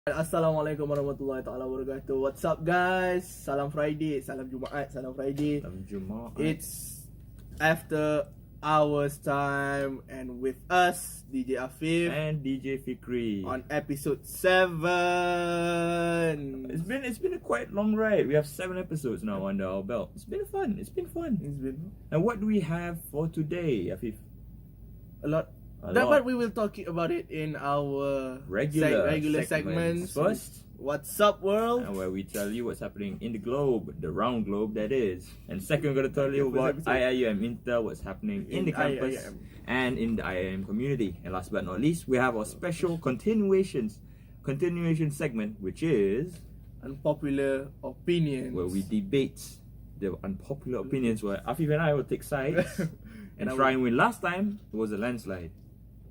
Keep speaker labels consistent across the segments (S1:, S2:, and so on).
S1: Assalamualaikum warahmatullahi ta'ala wabarakatuh. What's up guys? Salam Friday, salam Jumaat, salam Friday.
S2: Salam Jumaat.
S1: It's after hours time and with us DJ AFIF
S2: And DJ Fikri
S1: on episode 7.
S2: It's been a quite long ride. We have 7 episodes now under our belt. It's been fun. And what do we have for today, Afif?
S1: a lot. But we will talk about it in our regular segments.
S2: First,
S1: what's up world?
S2: and where we tell you what's happening in the globe, the round globe that is. And second, we're going to tell you about Iium Intel, what's happening in the campus
S1: IIM.
S2: and in the Iium community. And last but not least, we have our special continuation segment, which is
S1: Unpopular opinions,
S2: where we debate the unpopular opinions, where Afif and I will take sides and try and win. Last time it was a landslide.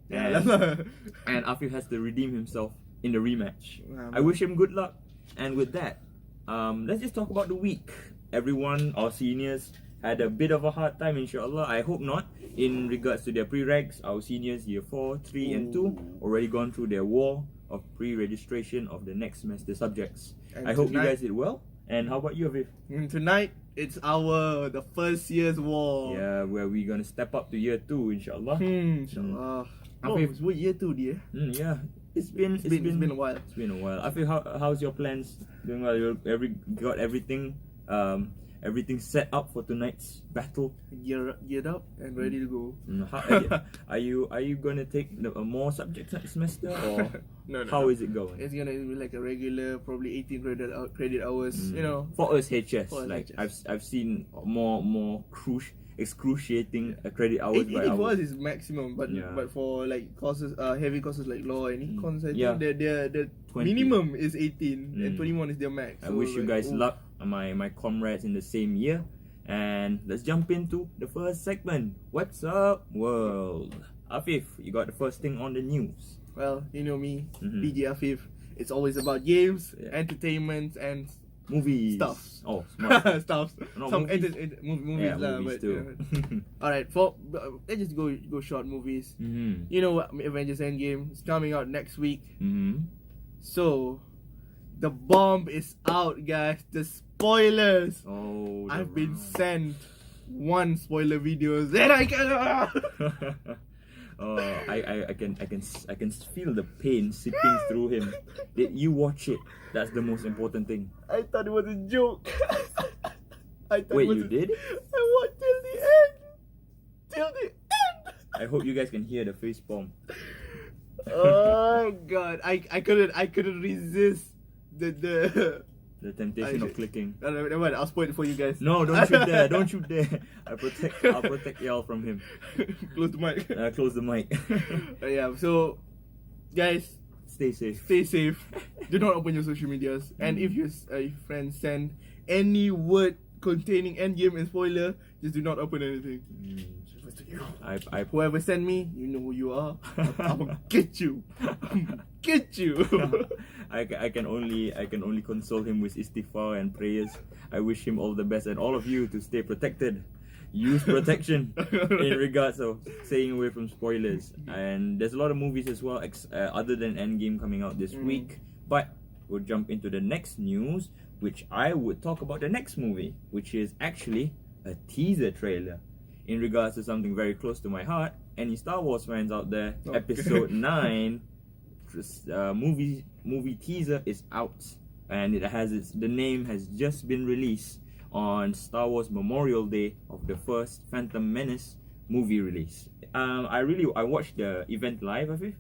S2: And Afif has to redeem himself in the rematch. I wish him good luck. And with that, let's just talk about the week. Everyone, our seniors, had a bit of a hard time, inshallah. I hope not. In regards to their pre-regs, our seniors, year 4, 3 and 2, already gone through their war of pre-registration of the next semester subjects.
S1: And
S2: I hope you guys did well. And how about you, Afif?
S1: Tonight, it's the first year's war.
S2: Yeah, where we're gonna step up to year 2, inshallah.
S1: Inshallah.
S2: Afif,
S1: what year 2 dear?
S2: Yeah, it's been
S1: a while.
S2: It's been a while. Afif, how's your plans? Doing well? You got everything set up for tonight's battle?
S1: Geared up and ready to go.
S2: Are you gonna take more subjects next semester, or
S1: No.
S2: how is it going?
S1: It's gonna be like a regular, probably 18 credit hours. You know,
S2: for us HS,
S1: For us
S2: like
S1: HS.
S2: I've seen more excruciating credit hours
S1: 18
S2: by
S1: for us
S2: hours.
S1: is maximum, but
S2: Yeah.
S1: but for like courses, heavy courses like law and econs, I
S2: Yeah.
S1: think the
S2: 20.
S1: minimum is 18 and 21 is their max.
S2: I
S1: So,
S2: wish you
S1: like,
S2: guys luck, my comrades in the same year. And let's jump into the first segment. What's up, world? Afif, you got the first thing on the news.
S1: Well, you know me,
S2: Mhm.
S1: DJ AFIF. It's always about games,
S2: Yeah.
S1: entertainment, and
S2: Movies.
S1: Stuffs.
S2: Oh, smart.
S1: stuff.
S2: No,
S1: Some
S2: movies?
S1: movies,
S2: Yeah,
S1: lah,
S2: movies
S1: but
S2: too.
S1: all right. Let's just go short movies.
S2: Mm-hmm.
S1: You know what? Avengers Endgame is coming out next week.
S2: Mm-hmm.
S1: So, the bomb is out, guys. The spoilers.
S2: Oh,
S1: I've been sent one spoiler videos, and I can.
S2: Oh, I can feel the pain seeping through him. Did you watch it? That's the most important thing.
S1: I thought it was a joke.
S2: Wait, you did?
S1: I watched till the end. Till the end.
S2: I hope you guys can hear the face palm.
S1: Oh god, I couldn't resist the
S2: The temptation of clicking.
S1: never mind, I'll spoil it for you guys.
S2: No, don't you dare. I'll protect y'all from him.
S1: Close the mic.
S2: Close the mic.
S1: Yeah, so guys,
S2: Stay safe.
S1: stay safe. Do not open your social medias. And if your friends send any word containing endgame and spoiler, just do not open anything. Whoever send me, you know who you are. I'll get you. Get you.
S2: I can only console him with istighfar and prayers. I wish him all the best, and all of you to stay protected. Use protection in regards of staying away from spoilers. And there's a lot of movies as well, other than Endgame, coming out this week. But we'll jump into the next news, which I would talk about the next movie, which is actually a teaser trailer in regards to something very close to my heart. Any Star Wars fans out there, Episode 9 movie teaser is out, and the name has just been released on Star Wars Memorial Day of the first Phantom Menace movie release. I watched the event live, I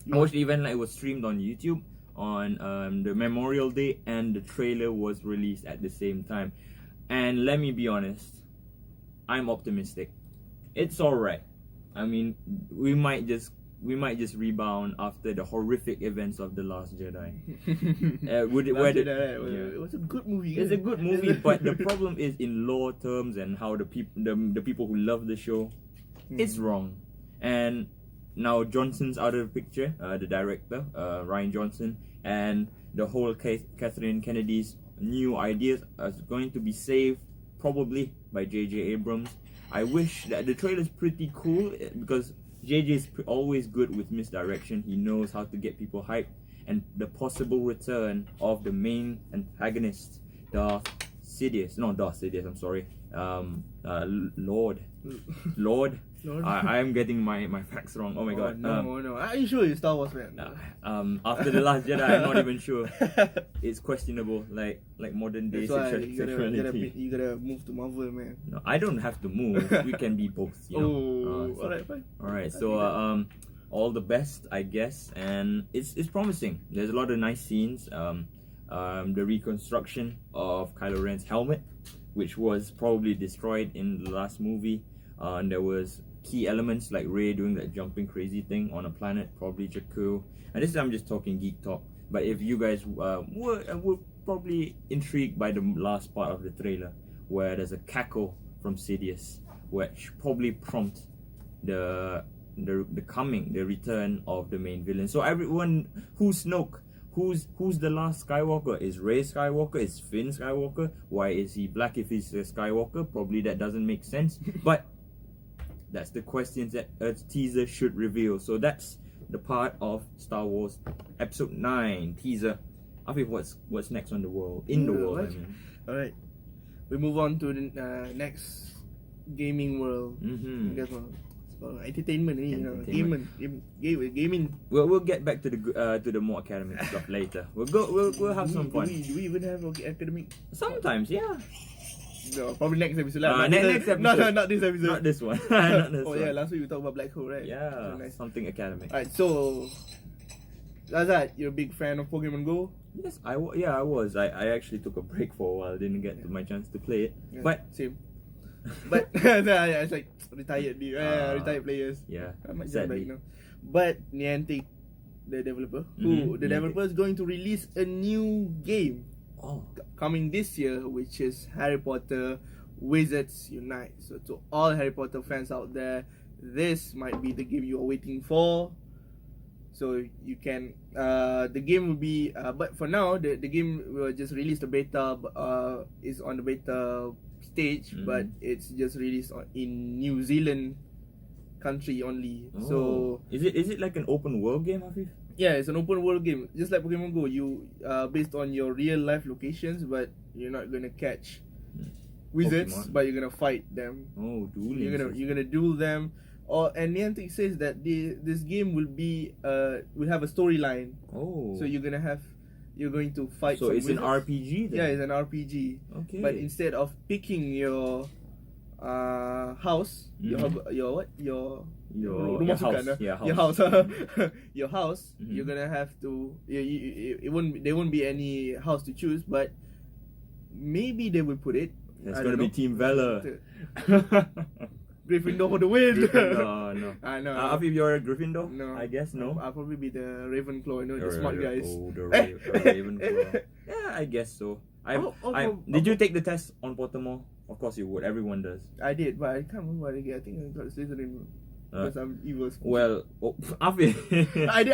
S2: watched the event like it was streamed on YouTube on the Memorial Day, and the trailer was released at the same time. And let me be honest, I'm optimistic. It's alright. I mean, we might just rebound after the horrific events of The Last Jedi.
S1: It was a good movie.
S2: It's a good movie, but the problem is in lore terms and how the people who love the show, it's wrong. And now Johnson's out of the picture, the director, Rian Johnson, and the whole Kathleen Kennedy's new ideas are going to be saved probably by J.J. Abrams. I wish that the trailer's pretty cool because JJ is always good with misdirection. He knows how to get people hyped, and the possible return of the main antagonist, Darth Sidious. No, Darth Sidious, I'm sorry. Lord. I am getting my facts wrong. Oh my god.
S1: No. Are you sure you're Star Wars fan?
S2: After The Last Jedi, I'm not even sure. It's questionable, like modern day
S1: That's why
S2: sexuality.
S1: you gotta move to Marvel, man.
S2: No, I don't have to move. We can be both, you know.
S1: Alright, fine.
S2: Alright, so all the best, I guess, and it's promising. There's a lot of nice scenes. The reconstruction of Kylo Ren's helmet, which was probably destroyed in the last movie. And there was key elements like Rey doing that jumping crazy thing on a planet, probably Jakku. And this is, I'm just talking geek talk. But if you guys were probably intrigued by the last part of the trailer, where there's a cackle from Sidious, which probably prompt the return of the main villain. So everyone, who's Snoke? Who's the last Skywalker? Is Rey Skywalker? Is Finn Skywalker? Why is he black if he's a Skywalker? Probably that doesn't make sense. But that's the questions that a teaser should reveal. So that's the part of Star Wars Episode 9 teaser. AFIF, what's next on the world? In the world, I mean.
S1: Alright. We move on to the next gaming world. That's all. Entertainment, you know, gaming.
S2: We'll get back to the more academic stuff later. We'll have some fun.
S1: Do we even have academic?
S2: Sometimes, yeah.
S1: No, probably next episode.
S2: Next episode.
S1: No, not this episode.
S2: Not this one. Not this one.
S1: Yeah, last week we talked about Black Hole, right?
S2: Yeah,
S1: nice.
S2: something academic.
S1: Alright, so Lazat, you're a big fan of Pokemon Go?
S2: Yes, I was. I actually took a break for a while. Didn't get my chance to play it.
S1: Yeah,
S2: but
S1: same. But it's like retired players.
S2: Yeah.
S1: I might
S2: sadly.
S1: jump back now. But Niantic, the developer, developer is going to release a new game coming this year, which is Harry Potter Wizards Unite. So to all Harry Potter fans out there, this might be the game you are waiting for. So you can the game will be but for now the game will just release the beta, is on the beta stage, but it's just released in New Zealand country only. So
S2: is it like an open world game, Afif?
S1: Yeah, it's an open world game, just like Pokemon Go. You based on your real life locations, but you're not gonna catch wizards,
S2: Pokemon.
S1: but you're gonna fight them.
S2: Oh, dueling.
S1: You're gonna duel them. And Niantic says that this game will be will have a storyline.
S2: Oh,
S1: So you're going to fight.
S2: so
S1: some
S2: it's
S1: wizards.
S2: an RPG then?
S1: Yeah, it's an RPG.
S2: Okay.
S1: But instead of picking your house, your rumah
S2: house.
S1: sukan,
S2: Yeah,
S1: your
S2: house.
S1: your house, you're gonna have to. There won't be any house to choose, but maybe they will put it.
S2: It's gonna be Team Valor.
S1: Gryffindor for the win.
S2: No.
S1: I know.
S2: Afif, you're a Gryffindor?
S1: No.
S2: I guess no.
S1: I'll probably be the Ravenclaw, the smart guys.
S2: Oh, the Ravenclaw. Yeah, I guess so. Did you take the test on Pottermore? Of course you would. Everyone does.
S1: I did, but I can't remember what I get. I think I got Slytherin because I'm evil.
S2: Well, Afif.
S1: I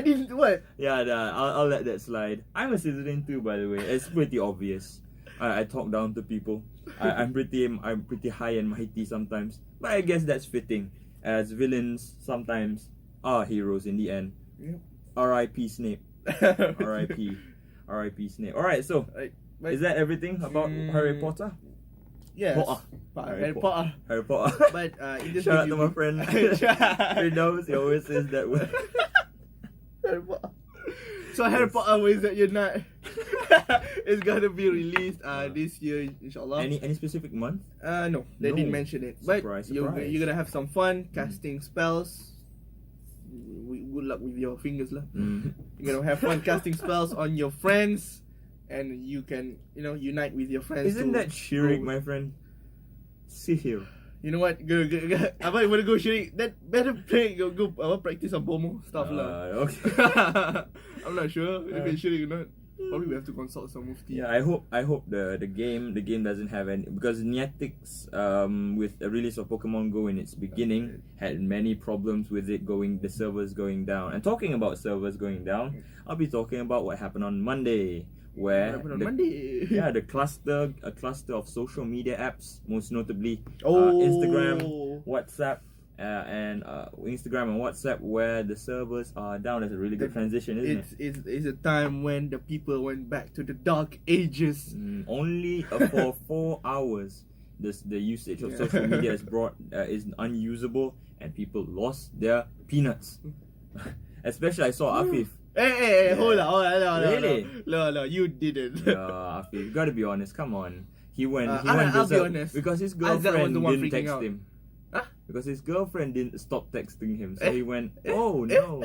S1: didn't what?
S2: Yeah, I'll let that slide. I'm a Slytherin too, by the way. It's pretty obvious. I talk down to people. I'm pretty high and mighty sometimes, but I guess that's fitting, as villains sometimes are heroes in the end.
S1: Yep.
S2: R.I.P. Snape. R.I.P. Snape. All right, so is that everything about Harry Potter?
S1: Yes. Harry Potter.
S2: Harry Potter.
S1: But in this
S2: shout out to
S1: review,
S2: my friend. He knows. He always says that word.
S1: Harry Potter. So Harry Potter Wizards Unite is gonna be released this year, inshallah.
S2: Any specific month?
S1: No, they didn't mention it.
S2: Surprise,
S1: but you're gonna have some fun casting spells. Good luck with your fingers, lah. You're gonna have fun casting spells on your friends, and you can unite with your friends.
S2: Isn't that Shirik, my friend? See here.
S1: You know what? Go. I might want to go Shirik. That better play. Go. Practice some Bomo stuff lah.
S2: Okay.
S1: I'm not sure if it's Shirik or not. Probably we have to consult some mufti.
S2: Yeah, I hope the game doesn't have any, because Niantic's with the release of Pokemon Go in its beginning had many problems with it the servers going down. And talking about servers going down, I'll be talking about what happened on Monday, where a cluster of social media apps, most notably Instagram, WhatsApp, and Instagram and WhatsApp, where the servers are down. That's a really good transition, isn't it?
S1: It's a time when the people went back to the dark ages.
S2: Only for 4 hours. The usage of social media is unusable, and people lost their peanuts. Especially I saw AFIF.
S1: Hey, hold on.
S2: Really?
S1: No, you didn't.
S2: Yeah, AFIF, you gotta be honest. Come on, he went.
S1: I'll be honest.
S2: Because his
S1: Azad was
S2: girlfriend
S1: the one
S2: didn't
S1: freaking
S2: text
S1: out.
S2: him.
S1: Huh?
S2: Because his girlfriend didn't stop texting him, so he went, "Oh no,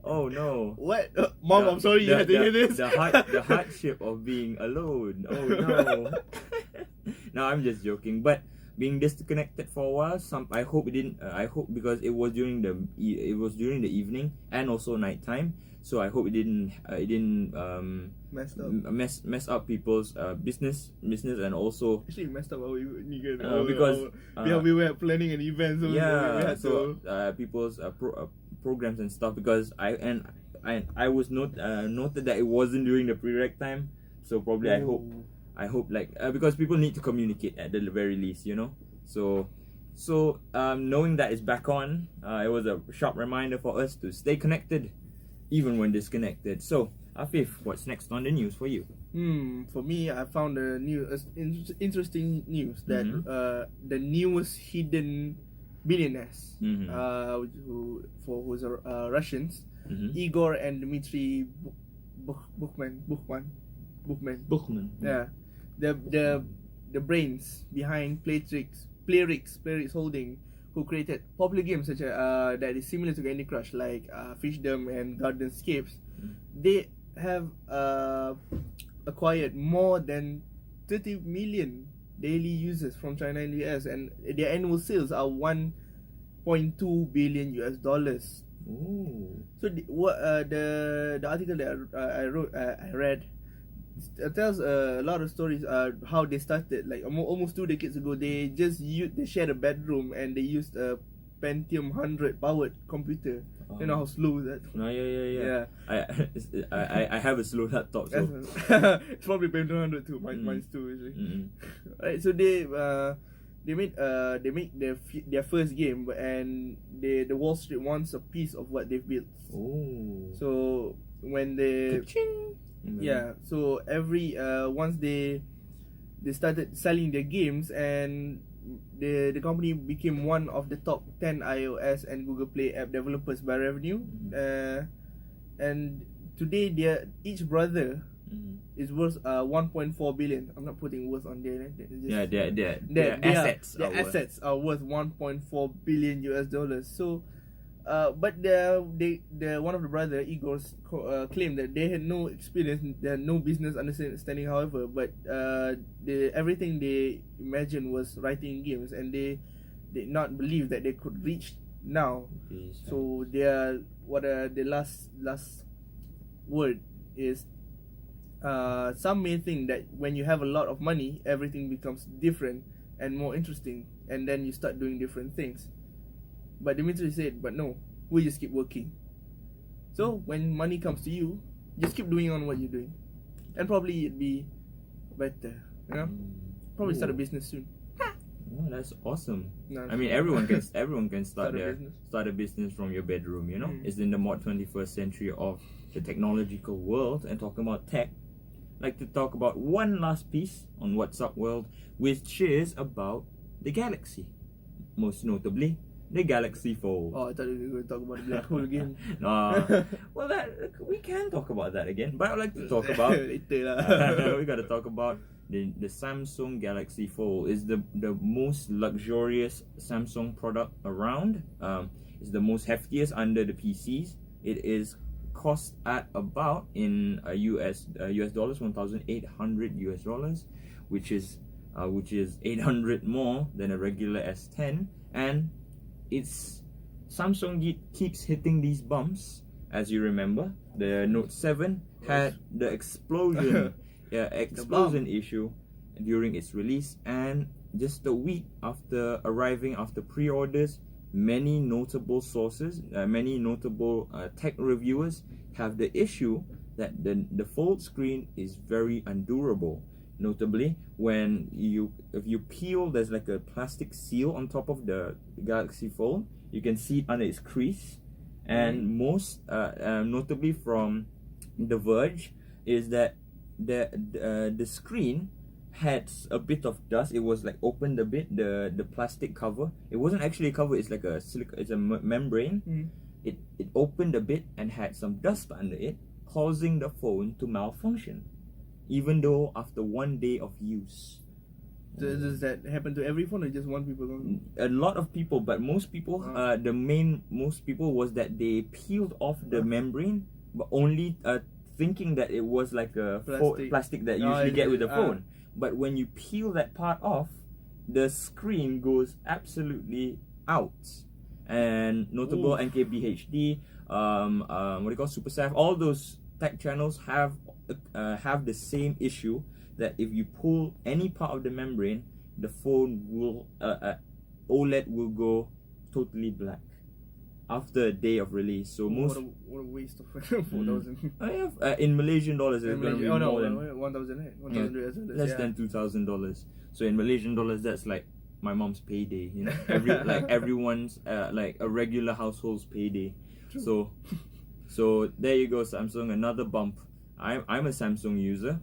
S2: oh no."
S1: What? Mom, I'm sorry you had to hear this.
S2: The hardship of being alone. Oh no. No, I'm just joking. But being disconnected for a while, I hope it didn't. I hope, because it was during the evening and also nighttime. So I hope it didn't mess up people's business and also
S1: actually messed up our
S2: because
S1: we were planning an event, so we had
S2: people's programs and stuff, because I was noted that it wasn't during the pre-rec time, so probably I hope like because people need to communicate at the very least, you know. So knowing that it's back on, it was a sharp reminder for us to stay connected even when disconnected. So Afif, what's next on the news for you?
S1: For me, I found a new interesting news that the newest hidden billionaires, who's Russians, Igor and Dmitry Buchman. Yeah, the brains behind Playrix Holding, who created popular games such as that is similar to Candy Crush, like Fishdom and Gardenscapes. They have acquired more than 30 million daily users from China and the US, and their annual sales are $1.2 billion.
S2: Ooh.
S1: So the article that I read tells a lot of stories how they started, like almost 2 decades ago. They shared a bedroom and they used a Pentium 100 powered computer. You know how slow that?
S2: Yeah. I have a slow laptop, so
S1: it's probably Pentium 100 too. Mine's too, usually. Right, so they made their first game, and the Wall Street wants a piece of what they've built.
S2: Oh.
S1: So when they so every once they started selling their games, and the company became one of the top 10 iOS and Google Play app developers by revenue. And today each brother is worth 1.4 billion. I'm not putting worth on there. Their assets are worth 1.4 billion US dollars. So but the one of the brother, Igor's, claimed that they had no experience, they had no business understanding. However, but everything they imagined was writing games, and they did not believe that they could reach now. So the last word is, some may think that when you have a lot of money, everything becomes different and more interesting, and then you start doing different things. But Dimitri said, but no, we just keep working. So when money comes to you, just keep doing on what you're doing, and probably it'd be better, you know. Probably start a business soon.
S2: Oh, that's awesome.
S1: No,
S2: I mean, everyone can start a business from your bedroom, you know. It's in the more 21st century of the technological world, and talking about tech, I'd like to talk about one last piece on What's Up World, which is about the galaxy, most notably the Galaxy Fold.
S1: Oh, I thought we were going to talk about the black hole again.
S2: Well, we can talk about that again, but I'd like to talk about
S1: later lah.
S2: we got to talk about the Samsung Galaxy Fold. Is the most luxurious Samsung product around. It's the most heftiest under the PCs. It is cost at about, in US dollars, $1,800, which is 800 more than a regular S10, and Samsung keeps hitting these bumps. As you remember, the Note 7 had the explosion issue during its release, and just a week after arriving, after pre-orders, many notable sources, many notable tech reviewers have the issue that the fold screen is very undurable. notably when if you peel, there's like a plastic seal on top of the Galaxy Fold. You can see it under its crease, and most notably from The Verge is that the screen had a bit of dust. It was like opened a bit, the plastic cover. It wasn't actually a cover, it's like a membrane. It opened a bit and had some dust under it, causing the phone to malfunction, even though after 1 day of use.
S1: Does that happen to every phone or just one people?
S2: A lot of people, but most people, most people was that they peeled off the membrane, but only thinking that it was like a plastic that you usually get with the phone. But when you peel that part off, the screen goes absolutely out. And notable NKBHD, what do you call SuperSaf, all those tech channels have the same issue, that if you pull any part of the membrane, the phone will OLED will go totally black after a day of release. So
S1: what a waste of 4,000.
S2: In Malaysian dollars, it's going to be more than
S1: 1,000,
S2: less than $2,000. So in Malaysian dollars, that's like my mom's payday. You know, everyone's like a regular household's payday.
S1: True.
S2: So there you go, Samsung, another bump. I'm a Samsung user,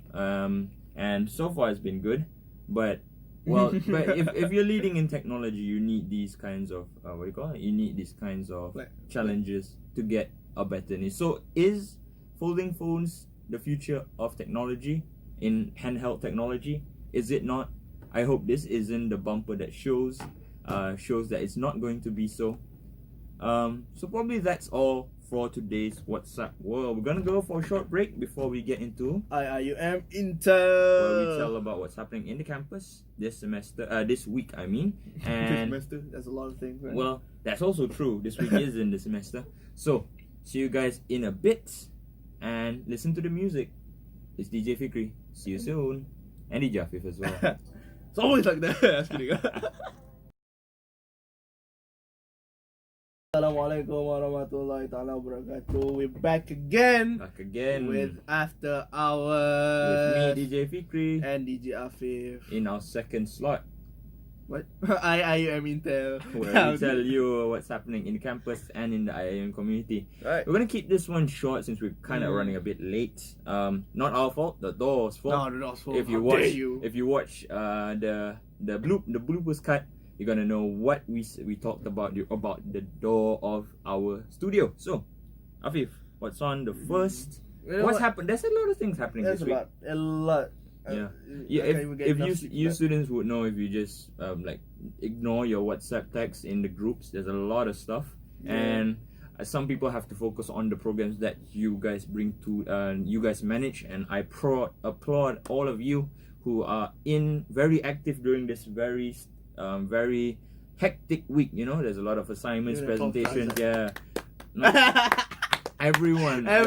S2: and so far it's been good, but but if you're leading in technology, you need these kinds of what do you call it? You need these kinds of challenges to get a better niche. So is folding phones the future of technology in handheld technology? Is it not? I hope this isn't the bumper that shows that it's not going to be so. So probably that's all for today's WhatsApp World. We're gonna go for a short break before we get into
S1: Iium Intel,
S2: where we tell about what's happening in the campus this semester, this week I mean. And
S1: this semester, there's a lot of things, right?
S2: Well, that's also true. This week is in the semester. So see you guys in a bit, and listen to the music. It's DJ Fikri. See you soon. And DJ AFIF as well.
S1: It's always like that. Just kidding. Assalamualaikum warahmatullahi ta'ala wabarakatuh. We're back again. With After Hours.
S2: With me, DJ Fikri.
S1: And DJ AFIF.
S2: In our second slot.
S1: What? Iium Intel.
S2: Where we tell you what's happening in the campus and in the Iium community.
S1: Right.
S2: We're going to keep this one short since we're kind of running a bit late. Not our fault, the door's fault.
S1: No, the door's fault.
S2: If you watch the bloopers cut, you're gonna know what we talked about the door of our studio. So, Afif, what's on the first? What's happened? There's a lot of things happening this week.
S1: A lot.
S2: If you students would know, if you just like ignore your WhatsApp text in the groups, there's a lot of stuff, and some people have to focus on the programs that you guys bring to you guys manage, and I applaud all of you who are very active during this very hectic week. You know, there's a lot of assignments, presentations. Everyone. Yeah.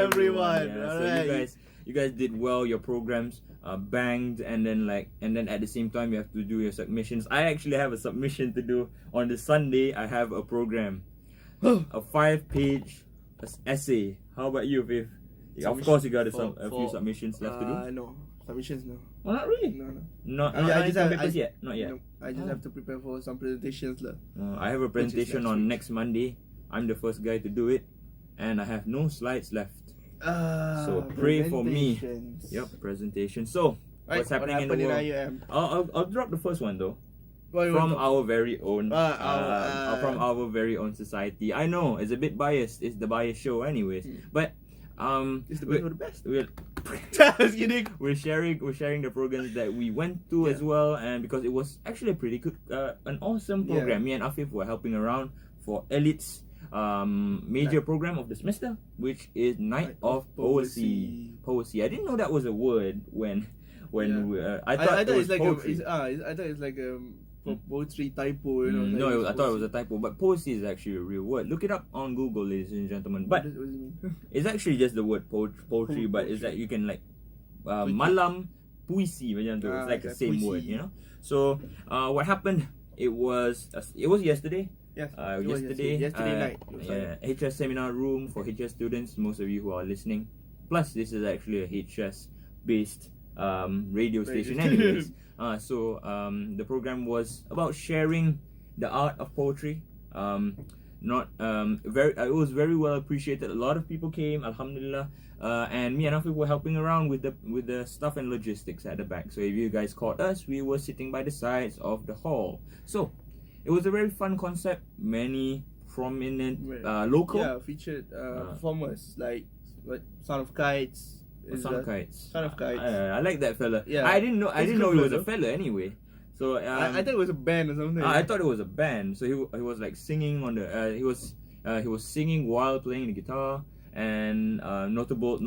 S2: So you guys did well. Your programs banged, and then at the same time you have to do your submissions. I actually have a submission to do on the Sunday. I have a program, a 5-page essay. How about you, Viv? Of course, you got a few submissions left to do.
S1: No. Submissions, no.
S2: Oh, not really?
S1: No.
S2: I just have papers yet? Not yet?
S1: No, I just have to prepare for some presentations.
S2: I have a presentation on next Monday. I'm the first guy to do it, and I have no slides left. So pray for me. Yep, presentation. So, what's happening in the world? I'll drop the first one though. From our very own from our very own society. I know it's a bit biased. It's the biased show anyways. But
S1: it's the best of the best.
S2: Just kidding. We're sharing the programs that we went to as well, and because it was actually a pretty good, an awesome program. Me and Afif were helping around for Elite's major program of the semester, which is Night of Poesy. I didn't know that was a word when I thought it was like poetry.
S1: I thought it's like poetry typo, you know.
S2: No, I thought it was a typo, but poesy is actually a real word. Look it up on Google, ladies and gentlemen. But
S1: what does it mean?
S2: It's actually just the word poetry, but it's like you can like malam puisi macam tu. It's like the same word, you know. So what happened? It was yesterday.
S1: Yes,
S2: yesterday
S1: night.
S2: HS seminar room for HS students. Most of you who are listening. Plus, this is actually a HS based radio station anyways. So the program was about sharing the art of poetry. It was very well appreciated. A lot of people came, alhamdulillah, and me and Afif were helping around with the stuff and logistics at the back. So if you guys caught us, we were sitting by the sides of the hall. So it was a very fun concept. Many prominent local
S1: featured performers like Son of Kites.
S2: Son of Kites.
S1: I
S2: like that fella.
S1: Yeah,
S2: I didn't know he was a fella anyway. So
S1: I thought it was a band or something.
S2: I thought it was a band. So he was like singing on the he was singing while playing the guitar, and notable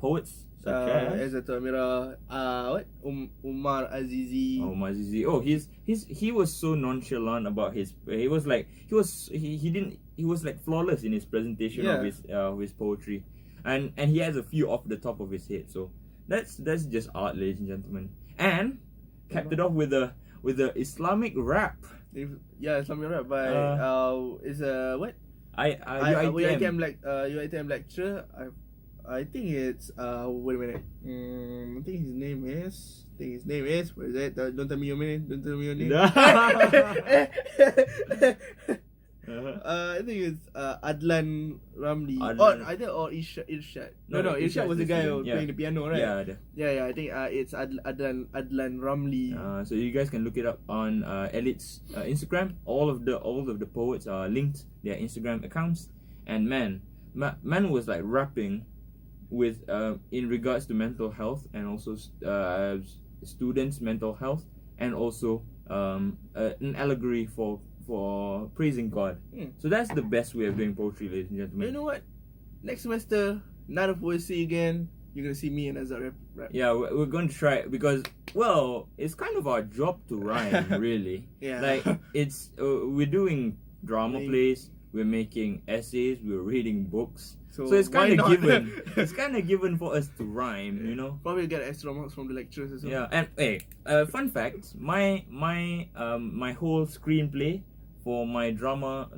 S2: poets such as
S1: ATHIRAH, Umar Azizi.
S2: Oh, he was so nonchalant about he was like flawless in his presentation of his poetry, and he has a few off the top of his head. So that's just art, ladies and gentlemen. And capped it off with the Islamic rap.
S1: Islamic rap by is what? UiTM lecturer. I think it's wait a minute. I think his name is. What is it? Don't tell me your name. I think it's Adlan Ramli. Or Irshad. No, Irshad was the guy playing the piano, right? Yeah. I think it's Adlan Ramli.
S2: So you guys can look it up on Elite's Instagram. All of the poets are linked their Instagram accounts. And man was like rapping with in regards to mental health, and also students' mental health, and also an allegory for praising God. So that's the best way of doing poetry, ladies and gentlemen.
S1: You know what? Next semester, not a poetry again. You're gonna see me and Azhar rap.
S2: Yeah, we're going to try it because, well, it's kind of our job to rhyme, really.
S1: Yeah.
S2: Like it's we're doing drama plays, we're making essays, we're reading books. So it's kind of given. It's kind of given for us to rhyme, you know.
S1: Probably get extra marks from the lecturers as well.
S2: Yeah, and hey, fun fact: my whole screenplay for my drama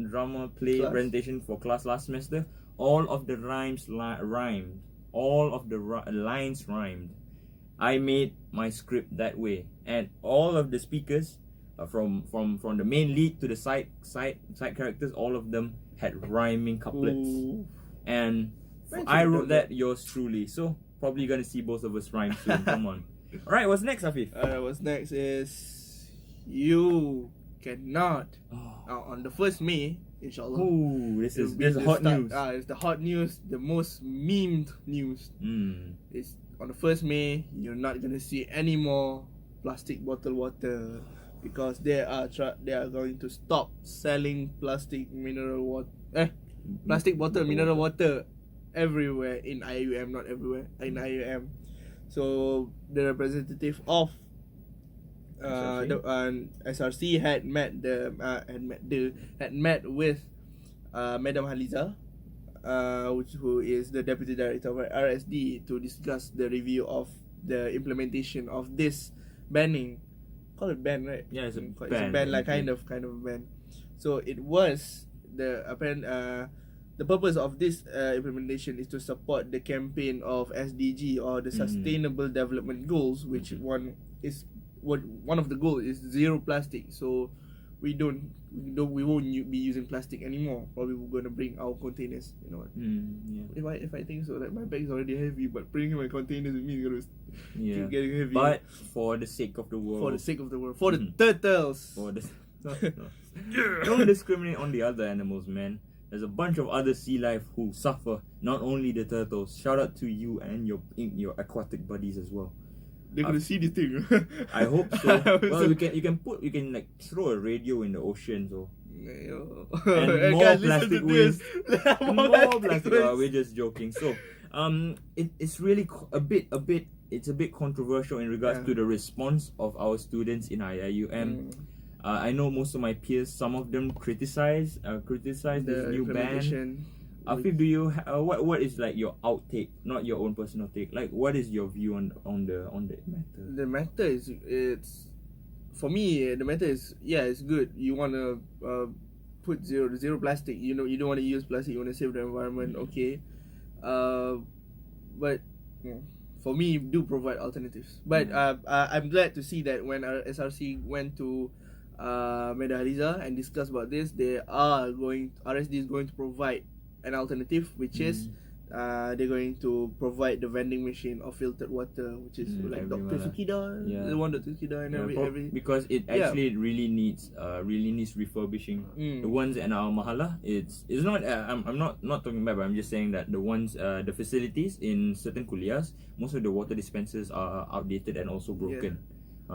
S2: play presentation for class last semester, all of the rhymes rhymed. All of the lines rhymed. I made my script that way, and all of the speakers, from the main lead to the side characters, all of them had rhyming couplets. Ooh. And I wrote that, yours truly. So probably gonna see both of us rhyme soon. Come on. All right, what's next, Afif?
S1: What's next is you cannot on the 1st May, inshallah.
S2: Ooh, this is hot news.
S1: It's the hot news, the most memed news. It's on the 1st May. You're not gonna see any more plastic bottle water, because they are going to stop selling plastic bottle mineral water everywhere in Iium, not everywhere in Iium. So the representative of SRC had met with Madam Haliza, who is the deputy director of RSD, to discuss the review of the implementation of this banning. Call it ban, right?
S2: Yeah, it's a ban.
S1: It's a ban, like kind of a ban. So it was the purpose of this implementation is to support the campaign of SDG, or the Sustainable Development Goals, which one of the goals is zero plastic. So we won't be using plastic anymore. Probably we're gonna bring our containers. You know what? If I think so, like my bag is already heavy, but bringing my containers with me is gonna keep getting heavy.
S2: But for the sake of the world,
S1: for the turtles,
S2: don't discriminate on the other animals, man. There's a bunch of other sea life who suffer, not only the turtles. Shout out to you and your aquatic buddies as well.
S1: They're gonna see this thing.
S2: I hope so. Well, you can like throw a radio in the ocean, so and more plastic waste. More plastic. We're just joking. So it's really it's a bit controversial in regards to the response of our students in Iium. I know most of my peers, some of them criticize this new ban. Afif, do you what is like your outtake, not your own personal take? Like, what is your view on the matter?
S1: The matter is, it's for me. The matter is, it's good. You wanna put zero plastic. You know, you don't want to use plastic. You want to save the environment. Okay, but for me, do provide alternatives. But I'm glad to see that when our SRC went to Medan Haliza and discussed about this, RSD is going to provide an alternative, which is they're going to provide the vending machine of filtered water, which is like Dr. Sukida, the one Dr. Sukida, and every
S2: because it actually really needs refurbishing. The ones in our mahala, it's not. I'm not talking about, but I'm just saying that the ones, the facilities in certain kuliahs, most of the water dispensers are outdated and also broken.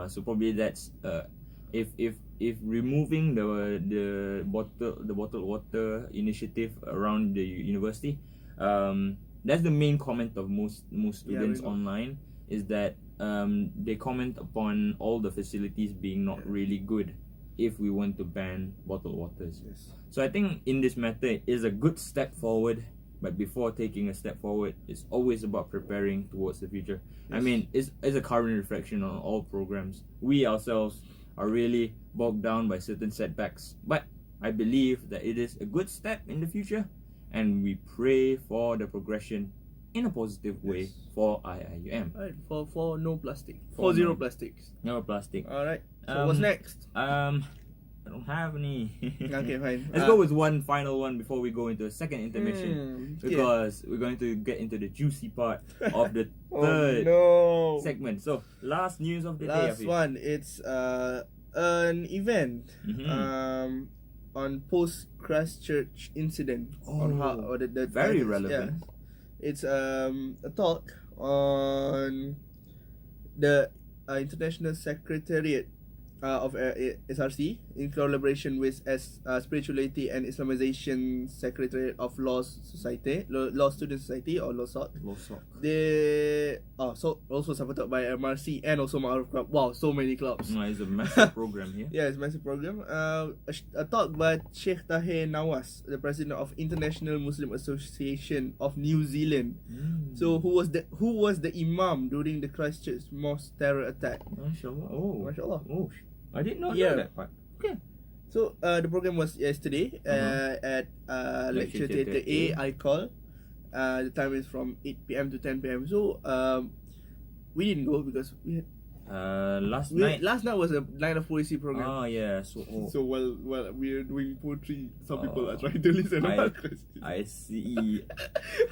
S2: So probably that's if removing the bottled water initiative around the university. That's the main comment of most students online, is that they comment upon all the facilities being not really good if we want to ban bottled waters. So I think in this matter it is a good step forward, but before taking a step forward, it's always about preparing towards the future. I mean, it's a current reflection on all programs. We ourselves are really bogged down by certain setbacks, but I believe that it is a good step in the future, and we pray for the progression in a positive way for IIUM.
S1: Alright, for no plastic. For zero plastics.
S2: No plastic.
S1: Alright. So what's next?
S2: I don't have any.
S1: Okay, fine.
S2: Let's go with one final one before we go into a second intermission, because we're going to get into the juicy part of the third segment. So last news of the day.
S1: Last one. It's an event. On post Christchurch incident, on how the
S2: very relevant.
S1: It's a talk on the International Secretariat of SRC in collaboration with Spirituality and Islamization Secretariat of Law Society, Law Student Society, or LawSoc. They also supported by MRC and also Ma'aruf Club. Wow, so many clubs.
S2: It's a massive program here.
S1: Yeah, it's a massive program. A talk by Sheikh Tahir Nawas, the president of International Muslim Association of New Zealand. So who was the imam during the Christchurch mosque terror attack?
S2: Mashallah. I did not know that part. Okay.
S1: So the program was yesterday at Lecture Theatre A, I call. The time is from 8 p.m. to 10 p.m. So we didn't go because we had last night was a night of poetry program.
S2: Oh yeah.
S1: So while we're doing poetry, some people are trying to listen.
S2: I see.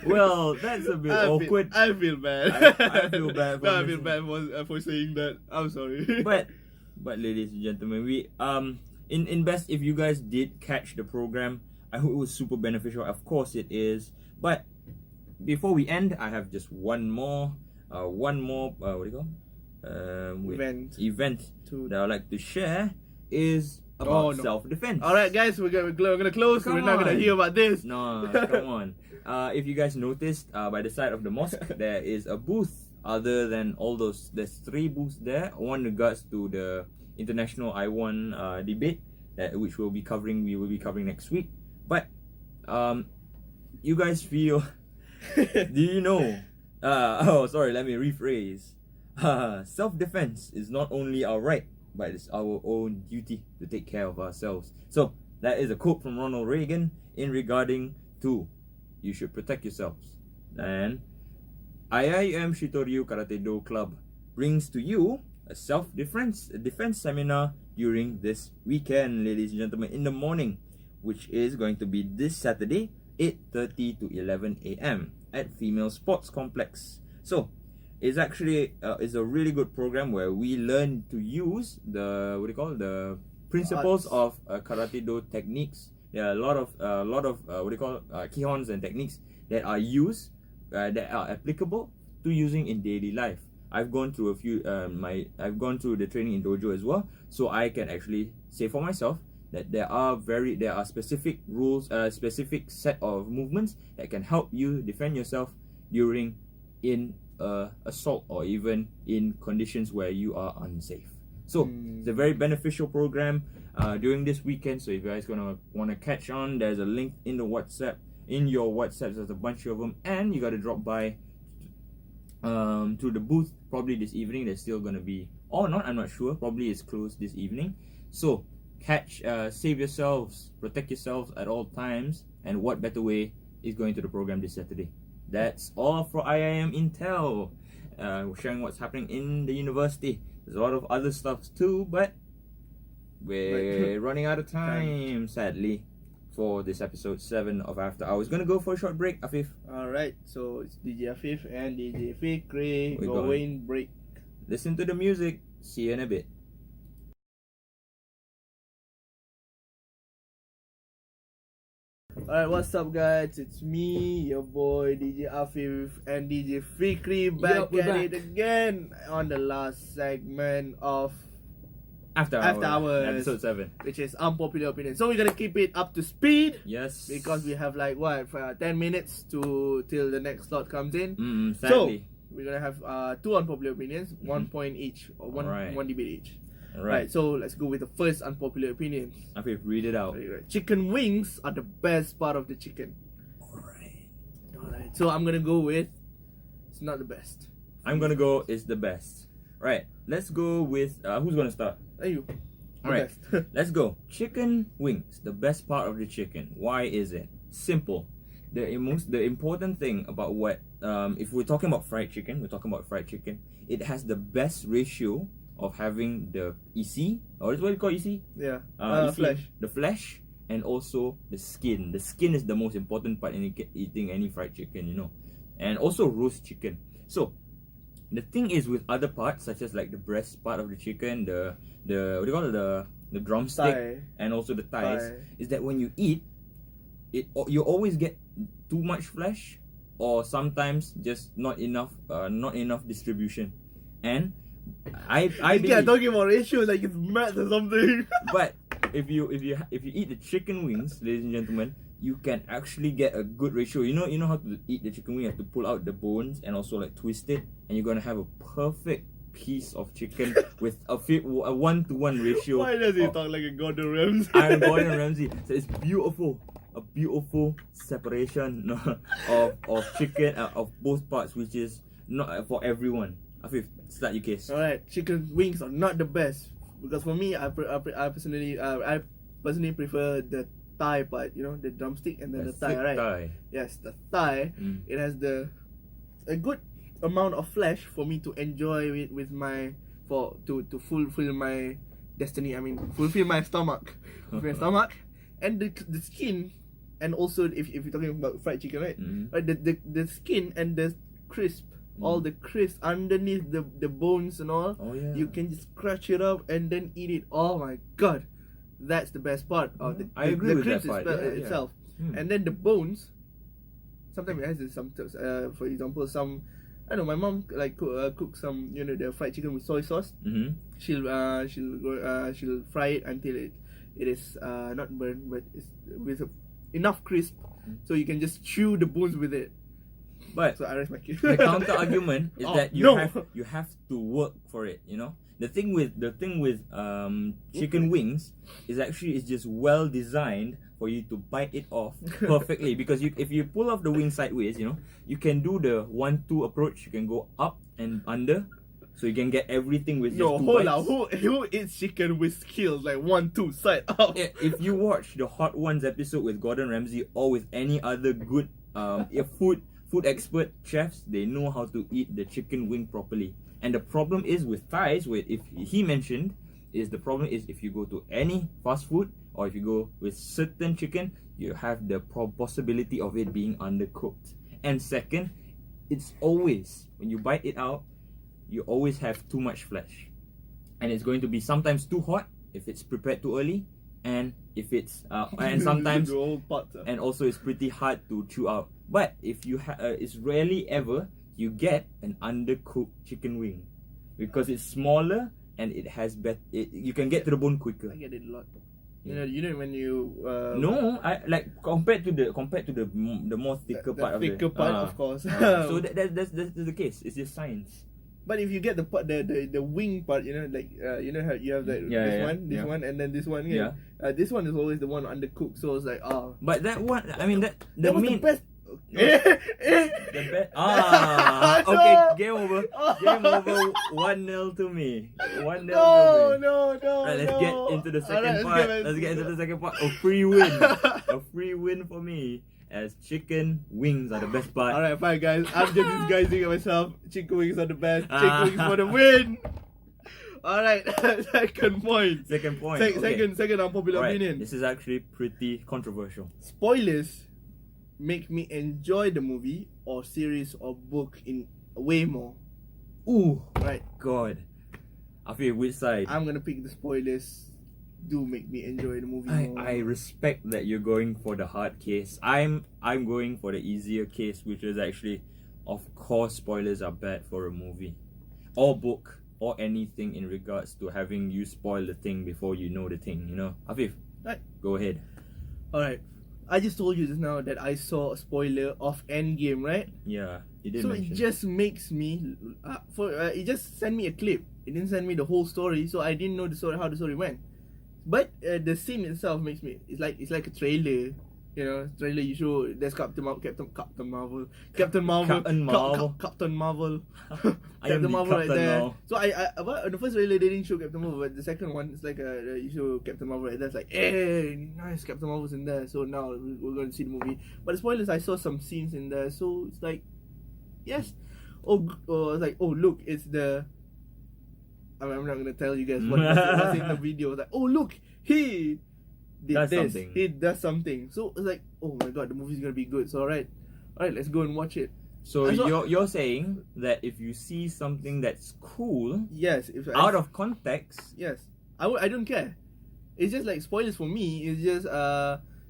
S2: Well, that's a bit awkward.
S1: I feel bad.
S2: I feel bad.
S1: I feel bad for saying that. I'm sorry.
S2: But ladies and gentlemen, we in best, if you guys did catch the program, I hope it was super beneficial. Of course it is. But before we end, I have just one more what do you call event that I'd like to share, is about self-defense.
S1: Alright guys, we're gonna close. We're not gonna hear about this.
S2: No, come on. If you guys noticed, by the side of the mosque there is a booth. Other than all those, there's 3 booths there. One regards to the International I1 debate, which we will be covering next week. But you guys feel do you know let me rephrase. Self-defense is not only our right, but it's our own duty to take care of ourselves. So that is a quote from Ronald Reagan in regarding to you should protect yourselves. And Iium Shitoryu Karate Do Club brings to you a defense seminar during this weekend, ladies and gentlemen, in the morning, which is going to be this Saturday, 8:30 to 11 a.m. at Female Sports Complex. So it's actually it's a really good program where we learn to use the principles of Karate Do techniques. There are a lot of kihons and techniques that are used that are applicable to using in daily life. I've gone through I've gone through the training in dojo as well, so I can actually say for myself that there are specific rules, specific set of movements that can help you defend yourself during assault or even in conditions where you are unsafe. So it's a very beneficial program during this weekend. So if you guys wanna catch on, there's a link in the WhatsApp. In your WhatsApps, there's a bunch of them, and you gotta drop by to the booth probably this evening. There's still gonna be, or not, I'm not sure. Probably it's closed this evening. So save yourselves, protect yourselves at all times, and what better way is going to the program this Saturday? That's all for IIM Intel. sharing what's happening in the university. There's a lot of other stuff too, but we're running out of time, sadly, for this episode 7 of After Hours. Gonna go for a short break, Afif.
S1: Alright, so it's DJ Afif and DJ Fikri
S2: We're
S1: going break.
S2: Listen to the music. See you in a bit.
S1: Alright, what's up guys? It's me, your boy DJ Afif and DJ Fikri back at it again on the last segment of
S2: After Hours, episode 7,
S1: which is unpopular opinion. So we're gonna keep it up to speed.
S2: Yes,
S1: because we have like 10 minutes till the next slot comes in.
S2: Sadly.
S1: So we're gonna have 2 unpopular opinions, 1 point each, or one debate each. Right, so let's go with the first unpopular opinion.
S2: Afif, read it out.
S1: Right. Chicken wings are the best part of the chicken. Alright, so I'm gonna go with it's not the best.
S2: I'm gonna go it's the best. Right, let's go with who's gonna start?
S1: You.
S2: Alright, let's go. Chicken wings, the best part of the chicken. Why is it? Simple. The important thing about what if we're talking about fried chicken, it has the best ratio of having the EC, or what do you call EC?
S1: Yeah,
S2: EC,
S1: flesh.
S2: The flesh, and also the skin. The skin is the most important part in eating any fried chicken, you know, and also roast chicken. So the thing is with other parts, such as like the breast part of the chicken, the what do you call it, the drumstick, and also the thighs, is that when you eat it, you always get too much flesh, or sometimes just not enough distribution. And I believe,
S1: talking about ratio like it's math or something.
S2: But if you eat the chicken wings, ladies and gentlemen, you can actually get a good ratio. You know how to eat the chicken wing. You have to pull out the bones and also like twist it, and you're gonna have a perfect piece of chicken with a 1-to-1 ratio.
S1: Why does he talk like a Gordon Ramsay?
S2: I'm Gordon Ramsay. So it's beautiful. A beautiful separation of chicken of both parts, which is not for everyone. Afif, start your case.
S1: Alright, chicken wings are not the best because for me, I personally prefer the thigh part. You know, the drumstick and then the thigh, right?
S2: Thigh.
S1: Yes, the thigh. It has a good amount of flesh for me to enjoy it with to fulfill my destiny. I mean, fulfill my stomach, and the skin, and also if you're talking about fried chicken, right? Right, the skin and the crisp. All the crisp underneath the bones and all, you can just crunch it up and then eat it. Oh my god, that's the best part of the crisp itself. And then the bones, sometimes it has for example, I know my mom like cook some, you know, the fried chicken with soy sauce. She'll fry it until it is not burnt, but it's with enough crisp, so you can just chew the bones with it.
S2: But
S1: so I rest my case.
S2: The counter argument is that you have to work for it. You know, the thing with chicken wings is actually it's just well designed for you to bite it off perfectly. Because if you pull off the wing sideways, you know, you can do the 1-2 approach. You can go up and under, so you can get everything with just 2 bites.
S1: Who eats chicken with skills like 1-2 side up?
S2: If you watch the Hot Ones episode with Gordon Ramsay or with any other good food expert chefs, they know how to eat the chicken wing properly. And the problem is with thighs, if you go to any fast food or if you go with certain chicken, you have the possibility of it being undercooked. And second, it's always, when you bite it out, you always have too much flesh, and it's going to be sometimes too hot if it's prepared too early, and if it's and sometimes and also it's pretty hard to chew out. But if you it's rarely ever you get an undercooked chicken wing, because it's smaller and it has you can get to the bone quicker.
S1: I get it a lot. You know when you
S2: no, I like compared to the more thicker part of
S1: thicker part, of course.
S2: So that's the case. It's just science.
S1: But if you get the part, the wing part, you know, like you know how you have that this one, and then this one. This one is always the one undercooked. So it's like
S2: But that one, I mean that
S1: was the best.
S2: The best. Okay, game over. Game over. 1-0 to me. 1-0 to me.
S1: No.
S2: Right, let's get into the second part. Let's get into the second part. A free win. A free win for me. as chicken wings are the best part.
S1: Alright, fine guys. I'm just disguising myself. Chicken wings are the best. Chicken wings for the win. Alright, second point.
S2: Second point.
S1: Second unpopular opinion.
S2: This is actually pretty controversial.
S1: Spoilers make me enjoy the movie or series or book in way more.
S2: Ooh,
S1: Right.
S2: God. AFIF, which side?
S1: I'm gonna pick the spoilers. Do make me enjoy the movie more.
S2: I respect that you're going for the hard case. I'm going for the easier case, which is actually, of course, spoilers are bad for a movie or book or anything in regards to having you spoil the thing before you know the thing. You know, AFIF,
S1: Right.
S2: go ahead.
S1: Alright. I just told you just now that I saw a spoiler of Endgame, right?
S2: Yeah, you did
S1: So
S2: mention.
S1: it just makes me it just sent me a clip. It didn't send me the whole story, so I didn't know the story, how the story went. But the scene itself makes me it's like a trailer. You know, trailer you show there's Captain Marvel. Captain Marvel Captain Marvel right there.
S2: Now.
S1: So the first trailer they didn't show Captain Marvel, but the second one it's like you show Captain Marvel right there. It's like, hey, nice, Captain Marvel's in there. So now we're going to see the movie. But the spoilers, I saw some scenes in there, so it's like, yes. It's like, oh look, it's the. I'm not gonna tell you guys what's in the video. It's like, oh look, he did
S2: Does
S1: this.
S2: something.
S1: He does something. So it's like, oh my god, the movie's gonna be good. So alright, let's go and watch it.
S2: So you're saying that if you see something that's cool,
S1: Yes,
S2: out of context,
S1: yes, I don't care. It's just like spoilers for me. It's just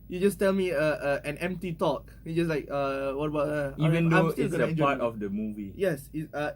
S1: you just tell me an empty talk. It's just like what about
S2: even though
S1: still
S2: it's
S1: gonna
S2: a
S1: enjoy
S2: part
S1: it.
S2: of the movie.
S1: Yes,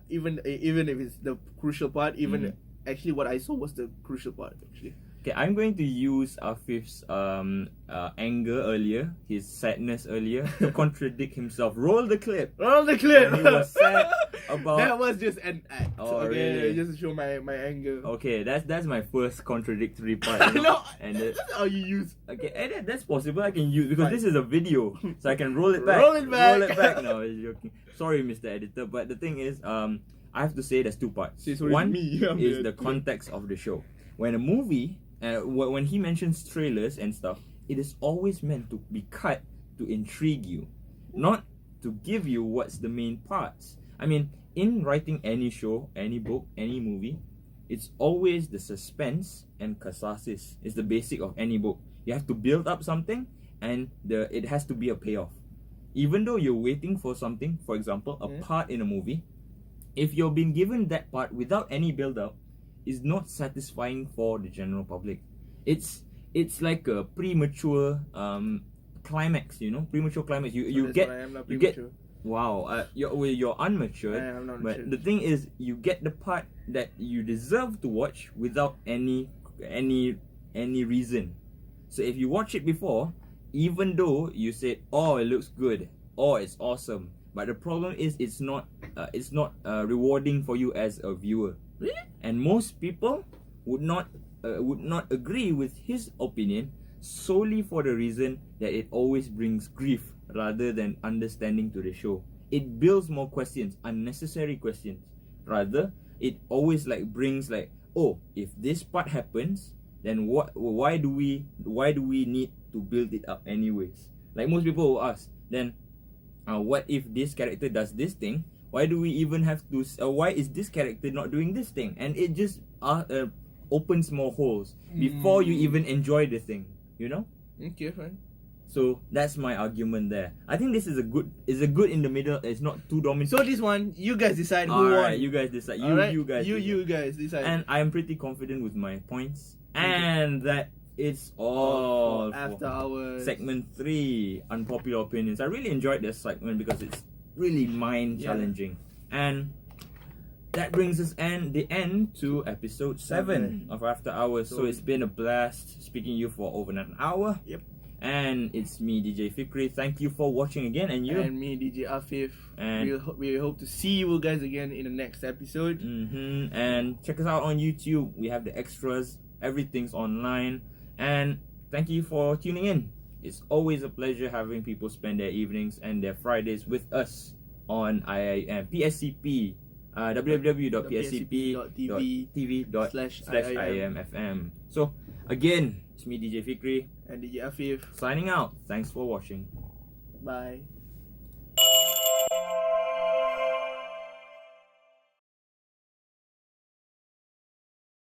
S1: even if it's the crucial part, even actually what I saw was the crucial part actually.
S2: Okay, I'm going to use AFIF's anger earlier, his sadness earlier, to contradict himself. Roll the clip.
S1: Roll the clip.
S2: When he was sad about.
S1: That was just an act.
S2: Oh,
S1: okay,
S2: really?
S1: just to show my anger.
S2: Okay, that's my first contradictory part. You know?
S1: No,
S2: And
S1: that's how you use.
S2: okay, and that's possible. I can use because
S1: Fine.
S2: this is a video, so I can roll it back.
S1: Roll it back.
S2: Roll it back. No, I was joking. Sorry, Mr. Editor, but the thing is, I have to say there's two parts.
S1: Say sorry
S2: One
S1: to me. I'm
S2: is
S1: the
S2: the context of the show. When a movie, when he mentions trailers and stuff, it is always meant to be cut to intrigue you, not to give you what's the main parts. I mean, in writing any show, any book, any movie, it's always the suspense and catharsis. It's the basic of any book. You have to build up something, and it has to be a payoff. Even though you're waiting for something, for example, a part in a movie, if you're being given that part without any build-up, is not satisfying for the general public. It's like a premature climax, you know, premature climax. You get wow, you're unmature.
S1: I'm not
S2: But
S1: mature.
S2: the thing is, you get the part that you deserve to watch without any reason. So if you watch it before, even though you said, oh, it looks good, oh, it's awesome, but the problem is it's not rewarding for you as a viewer.
S1: Really?
S2: And most people would not agree with his opinion solely for the reason that it always brings grief rather than understanding to the show. It builds more questions, unnecessary questions. Rather, it always brings oh, if this part happens, then why do we need to build it up anyways? Like most people will ask, then what if this character does this thing? Why do we even have to? Why is this character not doing this thing? And it just opens more holes before you even enjoy the thing. You know?
S1: Okay, fine.
S2: So that's my argument there. I think this is a good in the middle. It's not too dominant.
S1: So this one, you guys decide who
S2: Alright,
S1: won.
S2: you guys decide. You guys decide.
S1: decide.
S2: And I am pretty confident with my points. And that it's all for
S1: after hours
S2: segment 3, unpopular opinions. I really enjoyed this segment because it's really mind challenging. And that brings us the end to episode 7 of After Hours. So it's been a blast speaking to you for over an hour.
S1: Yep.
S2: And it's me, DJ Fikri. Thank you for watching again. And you.
S1: And me, DJ AFIF.
S2: And
S1: we hope to see you guys again in the next episode.
S2: And check us out on YouTube. We have the extras. Everything's online. And thank you for tuning in. It's always a pleasure having people spend their evenings and their Fridays with us on PSCP. www.pscp.tv/IIMFM. So again, it's me, DJ Fikri,
S1: and DJ AFIF
S2: signing out. Thanks for watching.
S1: Bye.